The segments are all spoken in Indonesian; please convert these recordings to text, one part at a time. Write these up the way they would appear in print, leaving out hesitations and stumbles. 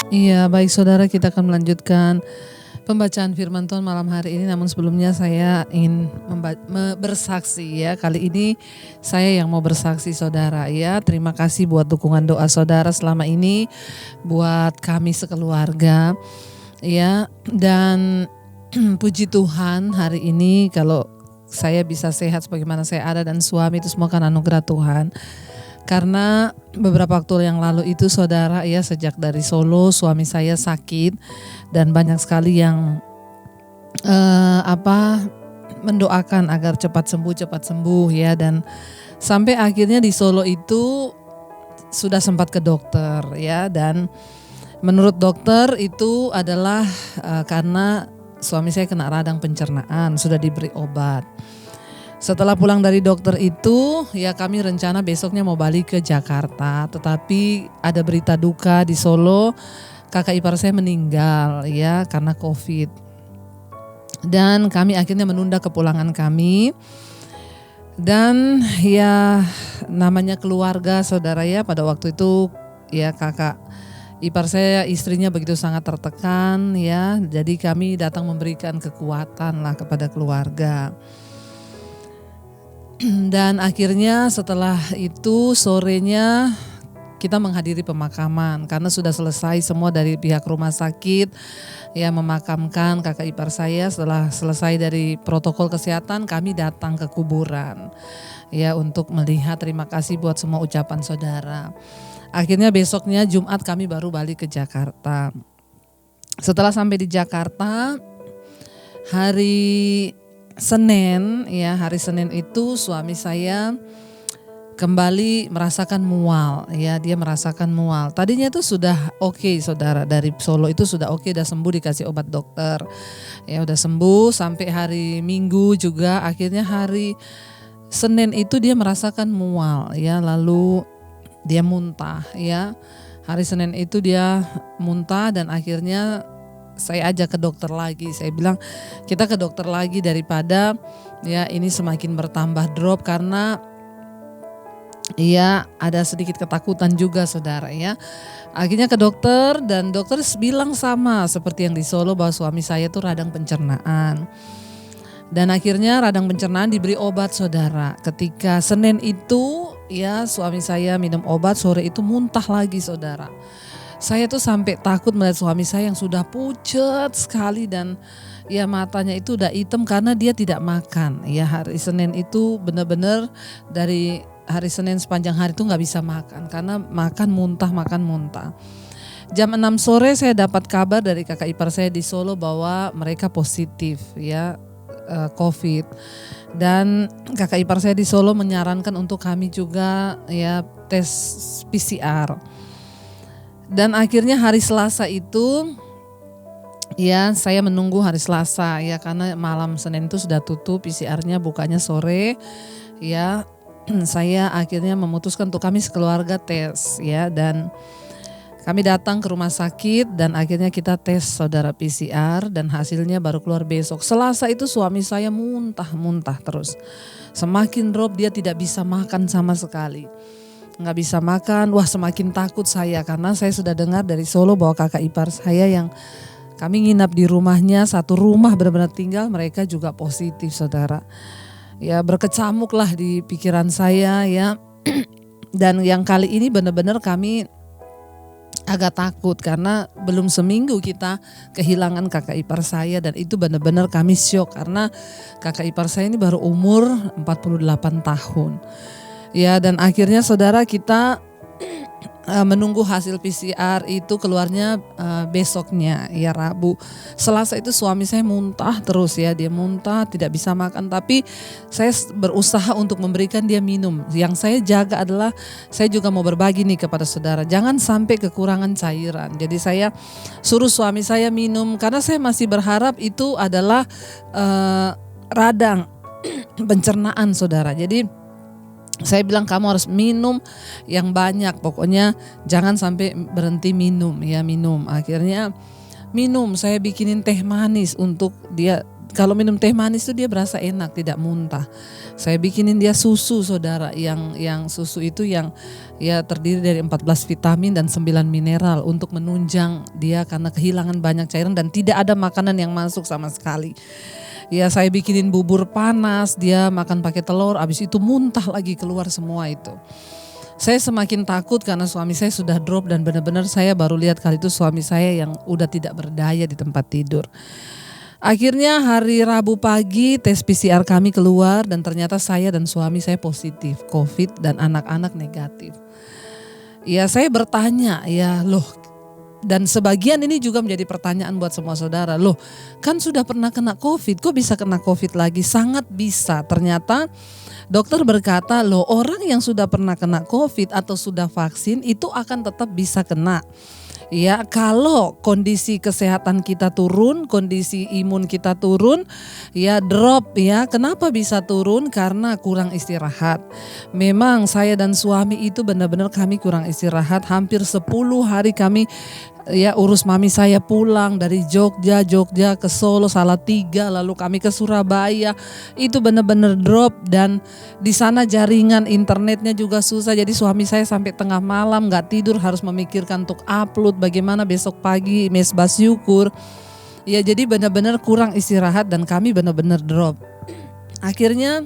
Iya, baik saudara, kita akan melanjutkan pembacaan firman Tuhan malam hari ini. Namun sebelumnya saya ingin bersaksi ya. Kali ini saya yang mau bersaksi saudara ya. Terima kasih buat dukungan doa saudara selama ini buat kami sekeluarga ya. Dan puji Tuhan hari ini kalau saya bisa sehat sebagaimana saya ada dan suami itu semua kan anugerah Tuhan. Karena beberapa waktu yang lalu itu saudara ya, sejak dari Solo suami saya sakit dan banyak sekali yang mendoakan agar cepat sembuh ya, dan sampai akhirnya di Solo itu sudah sempat ke dokter ya, dan menurut dokter itu adalah karena suami saya kena radang pencernaan, sudah diberi obat. Setelah pulang dari dokter itu, ya kami rencana besoknya mau balik ke Jakarta. Tetapi ada berita duka di Solo, kakak ipar saya meninggal ya karena COVID. Dan kami akhirnya menunda kepulangan kami. Dan ya namanya keluarga saudara ya, pada waktu itu ya kakak ipar saya istrinya begitu sangat tertekan ya. Jadi kami datang memberikan kekuatan lah kepada keluarga. Dan akhirnya setelah itu sorenya kita menghadiri pemakaman karena sudah selesai semua dari pihak rumah sakit ya, memakamkan kakak ipar saya. Setelah selesai dari protokol kesehatan, kami datang ke kuburan ya untuk melihat. Terima kasih buat semua ucapan saudara. Akhirnya besoknya Jumat kami baru balik ke Jakarta. Setelah sampai di Jakarta hari Senin itu suami saya kembali merasakan mual ya, dia merasakan mual. Tadinya itu sudah oke saudara, dari Solo itu sudah oke, udah sembuh, dikasih obat dokter. Ya udah sembuh sampai hari Minggu juga. Akhirnya hari Senin itu dia merasakan mual ya, lalu dia muntah ya. Hari Senin itu dia muntah dan akhirnya saya ajak ke dokter lagi. Saya bilang kita ke dokter lagi daripada ya ini semakin bertambah drop, karena ya ada sedikit ketakutan juga saudara ya. Akhirnya ke dokter dan dokter bilang sama seperti yang di Solo, bahwa suami saya itu radang pencernaan. Dan akhirnya radang pencernaan diberi obat saudara. Ketika Senin itu ya suami saya minum obat, sore itu muntah lagi saudara. Saya tuh sampai takut melihat suami saya yang sudah pucat sekali dan ya matanya itu udah hitam karena dia tidak makan. Ya hari Senin itu benar-benar dari hari Senin sepanjang hari itu nggak bisa makan karena makan muntah. Jam 6 sore saya dapat kabar dari kakak ipar saya di Solo bahwa mereka positif ya COVID. Dan kakak ipar saya di Solo menyarankan untuk kami juga ya tes PCR. Dan akhirnya hari Selasa itu ya saya menunggu hari Selasa ya, karena malam Senin itu sudah tutup, PCR-nya bukanya sore ya. Saya akhirnya memutuskan untuk kami sekeluarga tes ya, dan kami datang ke rumah sakit dan akhirnya kita tes saudara PCR dan hasilnya baru keluar besok. Selasa itu suami saya muntah terus. Semakin drop, dia tidak bisa makan sama sekali. Nggak bisa makan. Wah, semakin takut saya karena saya sudah dengar dari Solo bahwa kakak ipar saya yang kami nginap di rumahnya, satu rumah benar-benar tinggal, mereka juga positif saudara. Ya berkecamuk lah di pikiran saya ya. Dan yang kali ini benar-benar kami agak takut karena belum seminggu kita kehilangan kakak ipar saya, dan itu benar-benar kami syok karena kakak ipar saya ini baru umur 48 tahun. Ya, dan akhirnya saudara kita menunggu hasil PCR itu keluarnya besoknya ya Rabu. Selasa itu suami saya muntah terus ya, dia muntah tidak bisa makan, tapi saya berusaha untuk memberikan dia minum. Yang saya jaga adalah saya juga mau berbagi nih kepada saudara, jangan sampai kekurangan cairan. Jadi saya suruh suami saya minum karena saya masih berharap itu adalah radang pencernaan saudara. Jadi saya bilang kamu harus minum yang banyak, pokoknya jangan sampai berhenti minum ya, minum. Akhirnya minum, saya bikinin teh manis untuk dia kalau minum teh manis itu dia berasa enak, tidak muntah. Saya bikinin dia susu saudara, yang susu itu yang ya terdiri dari 14 vitamin dan 9 mineral untuk menunjang dia karena kehilangan banyak cairan dan tidak ada makanan yang masuk sama sekali. Ya saya bikinin bubur panas, dia makan pakai telur, abis itu muntah lagi keluar semua itu. Saya semakin takut karena suami saya sudah drop dan benar-benar saya baru lihat kali itu suami saya yang udah tidak berdaya di tempat tidur. Akhirnya hari Rabu pagi tes PCR kami keluar dan ternyata saya dan suami saya positif COVID dan anak-anak negatif. Ya saya bertanya ya loh, dan sebagian ini juga menjadi pertanyaan buat semua saudara. Loh kan sudah pernah kena COVID, kok bisa kena COVID lagi? Sangat bisa. Ternyata dokter berkata loh orang yang sudah pernah kena COVID atau sudah vaksin itu akan tetap bisa kena. Ya kalau kondisi kesehatan kita turun, kondisi imun kita turun, ya drop ya. Kenapa bisa turun? Karena kurang istirahat. Memang saya dan suami itu benar-benar kami kurang istirahat. Hampir 10 hari kami ya urus mami saya pulang dari Jogja ke Solo, Salatiga, lalu kami ke Surabaya. Itu benar-benar drop dan di sana jaringan internetnya juga susah. Jadi suami saya sampai tengah malam nggak tidur, harus memikirkan untuk upload bagaimana besok pagi mesbah syukur. Ya jadi benar-benar kurang istirahat dan kami benar-benar drop. Akhirnya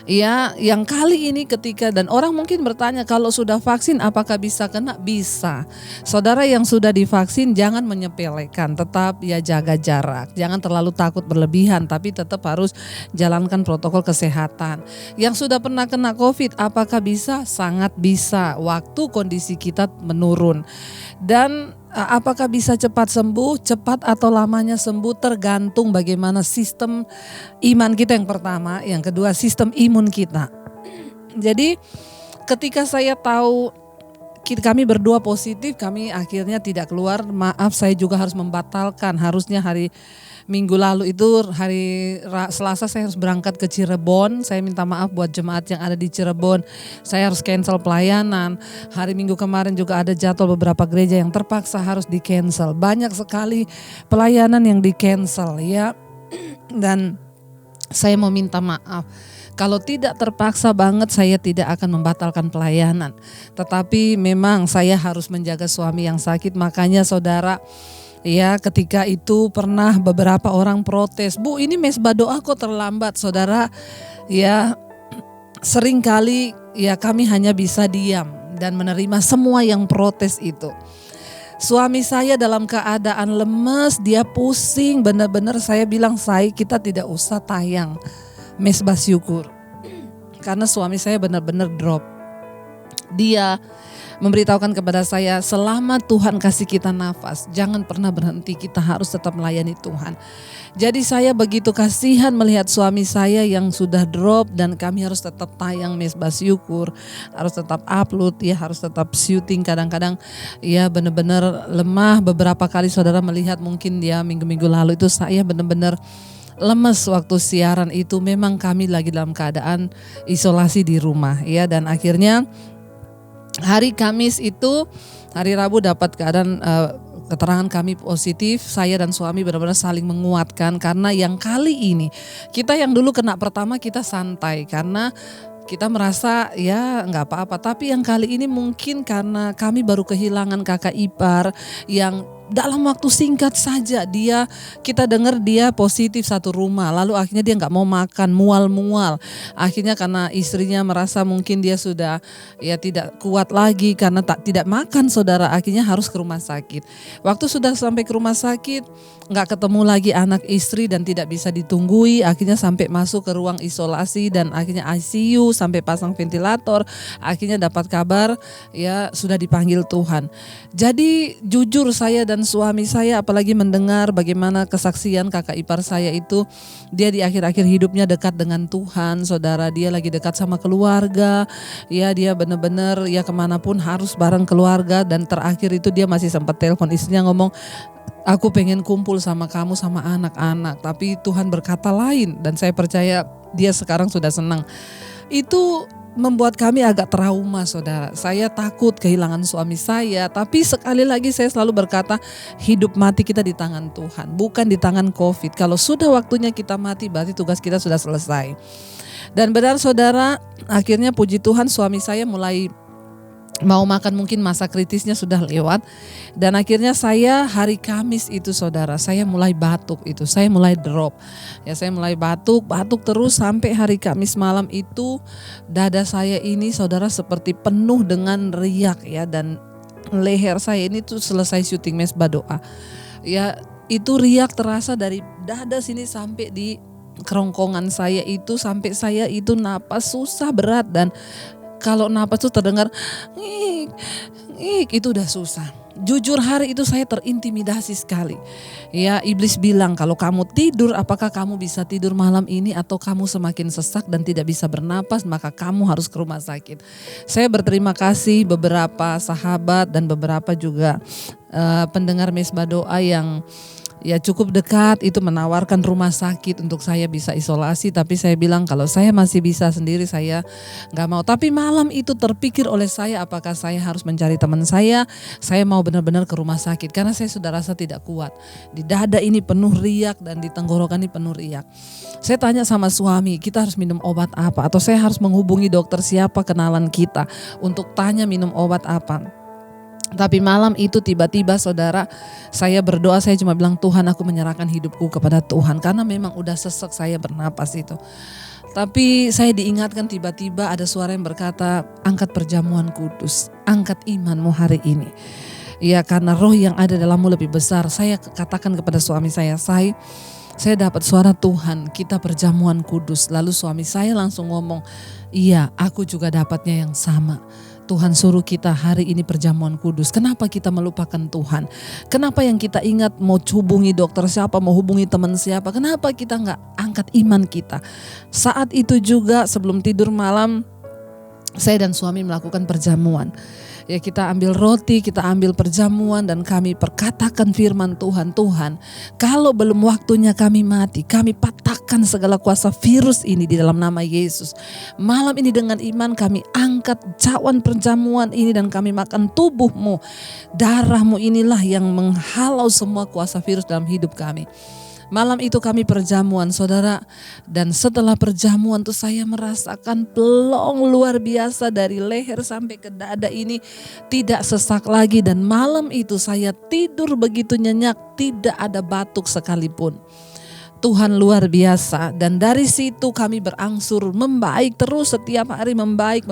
ya yang kali ini ketika dan orang mungkin bertanya kalau sudah vaksin apakah bisa kena? Bisa. Saudara yang sudah divaksin jangan menyepelekan, tetap ya jaga jarak. Jangan terlalu takut berlebihan tapi tetap harus jalankan protokol kesehatan. Yang sudah pernah kena COVID apakah bisa? Sangat bisa. Waktu kondisi kita menurun. Dan apakah bisa cepat sembuh? Cepat atau lamanya sembuh tergantung bagaimana sistem iman kita yang pertama, yang kedua sistem imun kita. Jadi ketika saya tahu kami berdua positif, kami akhirnya tidak keluar. Maaf saya juga harus membatalkan, harusnya hari Minggu lalu itu hari Selasa saya harus berangkat ke Cirebon. Saya minta maaf buat jemaat yang ada di Cirebon. Saya harus cancel pelayanan. Hari Minggu kemarin juga ada jadwal beberapa gereja yang terpaksa harus di cancel. Banyak sekali pelayanan yang di cancel ya. Dan saya mau minta maaf. Kalau tidak terpaksa banget saya tidak akan membatalkan pelayanan. Tetapi memang saya harus menjaga suami yang sakit. Makanya saudara, ya ketika itu pernah beberapa orang protes, Bu ini mesbah doa kok terlambat. Saudara ya seringkali ya kami hanya bisa diam dan menerima semua yang protes itu. Suami saya dalam keadaan lemes, dia pusing, benar-benar saya bilang kita tidak usah tayang mesbah syukur. Karena suami saya benar-benar drop. Dia memberitahukan kepada saya selama Tuhan kasih kita nafas jangan pernah berhenti, kita harus tetap melayani Tuhan. Jadi saya begitu kasihan melihat suami saya yang sudah drop dan kami harus tetap tayang mesbah syukur, harus tetap upload ya, harus tetap syuting. Kadang-kadang ya benar-benar lemah. Beberapa kali saudara melihat mungkin dia minggu-minggu lalu itu saya benar-benar lemes waktu siaran itu. Memang kami lagi dalam keadaan isolasi di rumah ya, dan akhirnya hari Kamis itu, hari Rabu dapat keadaan keterangan kami positif. Saya dan suami benar-benar saling menguatkan karena yang kali ini kita yang dulu kena pertama kita santai karena kita merasa ya nggak apa-apa. Tapi yang kali ini mungkin karena kami baru kehilangan kakak ipar yang dalam waktu singkat saja kita dengar dia positif satu rumah, lalu akhirnya dia nggak mau makan, mual-mual. Akhirnya karena istrinya merasa mungkin dia sudah ya tidak kuat lagi karena tidak makan saudara, akhirnya harus ke rumah sakit. Waktu sudah sampai ke rumah sakit nggak ketemu lagi anak istri dan tidak bisa ditunggui, akhirnya sampai masuk ke ruang isolasi dan akhirnya ICU sampai pasang ventilator. Akhirnya dapat kabar ya sudah dipanggil Tuhan. Jadi jujur saya dan suami saya apalagi mendengar bagaimana kesaksian kakak ipar saya itu, dia di akhir-akhir hidupnya dekat dengan Tuhan saudara. Dia lagi dekat sama keluarga ya, dia benar-benar ya kemanapun harus bareng keluarga. Dan terakhir itu dia masih sempat telepon istrinya ngomong, aku pengen kumpul sama kamu sama anak-anak. Tapi Tuhan berkata lain dan saya percaya dia sekarang sudah senang. Itu membuat kami agak trauma, saudara. Saya takut kehilangan suami saya, tapi sekali lagi saya selalu berkata, hidup mati kita di tangan Tuhan, bukan di tangan COVID. Kalau sudah waktunya kita mati, berarti tugas kita sudah selesai. Dan benar, saudara, akhirnya puji Tuhan suami saya mulai mau makan, mungkin masa kritisnya sudah lewat. Dan akhirnya saya hari Kamis itu, saudara, saya mulai batuk itu, saya mulai drop. Ya, saya mulai batuk terus sampai hari Kamis malam itu dada saya ini, saudara, seperti penuh dengan riak ya, dan leher saya ini tuh selesai syuting Mesbah Doa. Ya, itu riak terasa dari dada sini sampai di kerongkongan saya itu, sampai saya itu napas susah berat, dan kalau napas tuh terdengar ngik, ngik, itu udah susah. Jujur hari itu saya terintimidasi sekali. Ya, iblis bilang, kalau kamu tidur, apakah kamu bisa tidur malam ini, atau kamu semakin sesak dan tidak bisa bernapas, maka kamu harus ke rumah sakit. Saya berterima kasih beberapa sahabat dan beberapa juga pendengar Mesbah Doa yang ya cukup dekat itu menawarkan rumah sakit untuk saya bisa isolasi. Tapi saya bilang kalau saya masih bisa sendiri, saya gak mau. Tapi malam itu terpikir oleh saya, apakah saya harus mencari teman saya mau benar-benar ke rumah sakit. Karena saya sudah rasa tidak kuat. Di dada ini penuh riak dan di tenggorokan ini penuh riak. Saya tanya sama suami, kita harus minum obat apa? Atau saya harus menghubungi dokter siapa kenalan kita untuk tanya minum obat apa? Tapi malam itu tiba-tiba, saudara, saya berdoa, saya cuma bilang, Tuhan, aku menyerahkan hidupku kepada Tuhan. Karena memang udah sesek saya bernapas itu. Tapi saya diingatkan tiba-tiba ada suara yang berkata, angkat perjamuan kudus, angkat imanmu hari ini. Ya, karena roh yang ada dalammu lebih besar. Saya katakan kepada suami saya dapat suara Tuhan, kita perjamuan kudus. Lalu suami saya langsung ngomong, iya, aku juga dapatnya yang sama. Tuhan suruh kita hari ini perjamuan kudus. Kenapa kita melupakan Tuhan? Kenapa yang kita ingat mau hubungi dokter siapa, mau hubungi teman siapa? Kenapa kita gak angkat iman kita? Saat itu juga sebelum tidur malam, saya dan suami melakukan perjamuan. Ya, kita ambil roti, kita ambil perjamuan, dan kami perkatakan firman Tuhan. Tuhan, kalau belum waktunya kami mati, kami patahkan segala kuasa virus ini di dalam nama Yesus. Malam ini dengan iman kami angkat cawan perjamuan ini dan kami makan tubuhmu. Darahmu inilah yang menghalau semua kuasa virus dalam hidup kami. Malam itu kami perjamuan, saudara, dan setelah perjamuan tuh saya merasakan pelong luar biasa dari leher sampai ke dada ini tidak sesak lagi, dan malam itu saya tidur begitu nyenyak, tidak ada batuk sekalipun. Tuhan luar biasa, dan dari situ kami berangsur membaik terus, setiap hari membaik,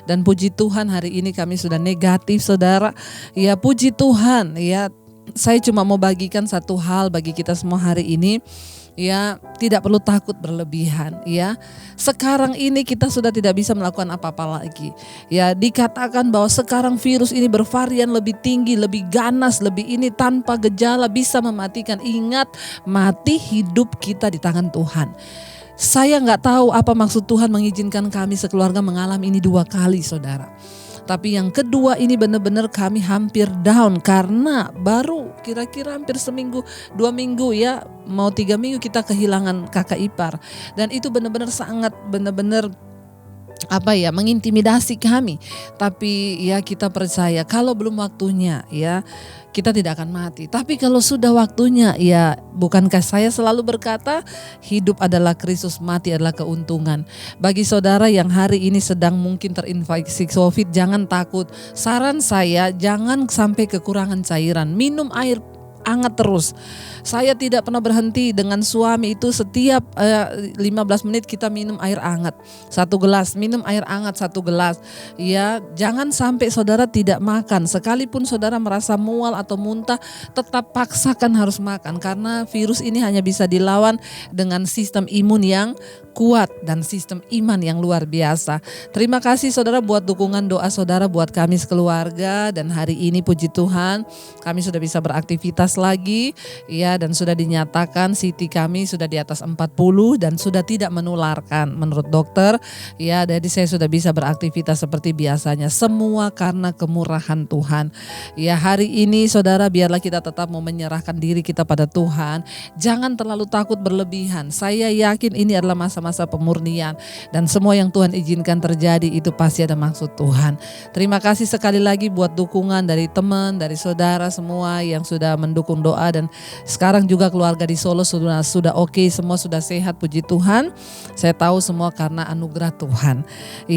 dan puji Tuhan hari ini kami sudah negatif, saudara. Ya, puji Tuhan, ya. Saya cuma mau bagikan satu hal bagi kita semua hari ini, ya, tidak perlu takut berlebihan, ya. Sekarang ini kita sudah tidak bisa melakukan apa-apa lagi. Ya, dikatakan bahwa sekarang virus ini bervarian lebih tinggi, lebih ganas, lebih ini tanpa gejala bisa mematikan. Ingat, mati hidup kita di tangan Tuhan. Saya gak tahu apa maksud Tuhan mengizinkan kami sekeluarga mengalami ini 2 kali, saudara. Tapi yang kedua ini benar-benar kami hampir down, karena baru kira-kira hampir seminggu, 2 minggu ya, mau 3 minggu kita kehilangan kakak ipar. Dan itu benar-benar sangat mengintimidasi kami. Tapi ya kita percaya kalau belum waktunya, ya kita tidak akan mati. Tapi kalau sudah waktunya, ya bukankah saya selalu berkata hidup adalah Kristus, mati adalah keuntungan. Bagi saudara yang hari ini sedang mungkin terinfeksi COVID, jangan takut. Saran saya, jangan sampai kekurangan cairan. Minum air hangat terus. Saya tidak pernah berhenti dengan suami itu, setiap 15 menit kita minum air hangat 1 gelas, minum air hangat 1 gelas. Ya, jangan sampai saudara tidak makan. Sekalipun saudara merasa mual atau muntah, tetap paksakan harus makan, karena virus ini hanya bisa dilawan dengan sistem imun yang kuat dan sistem iman yang luar biasa. Terima kasih saudara buat dukungan doa saudara buat kami sekeluarga, dan hari ini puji Tuhan kami sudah bisa beraktivitas lagi. Ya, ya, dan sudah dinyatakan CT kami sudah di atas 40 dan sudah tidak menularkan menurut dokter ya. Jadi saya sudah bisa beraktivitas seperti biasanya, semua karena kemurahan Tuhan ya. Hari ini saudara, biarlah kita tetap mau menyerahkan diri kita pada Tuhan, jangan terlalu takut berlebihan. Saya yakin ini adalah masa-masa pemurnian dan semua yang Tuhan izinkan terjadi itu pasti ada maksud Tuhan. Terima kasih sekali lagi buat dukungan dari teman, dari saudara semua yang sudah mendukung doa, dan sekarang juga keluarga di Solo sudah oke, semua sudah sehat, puji Tuhan. Saya tahu semua karena anugerah Tuhan.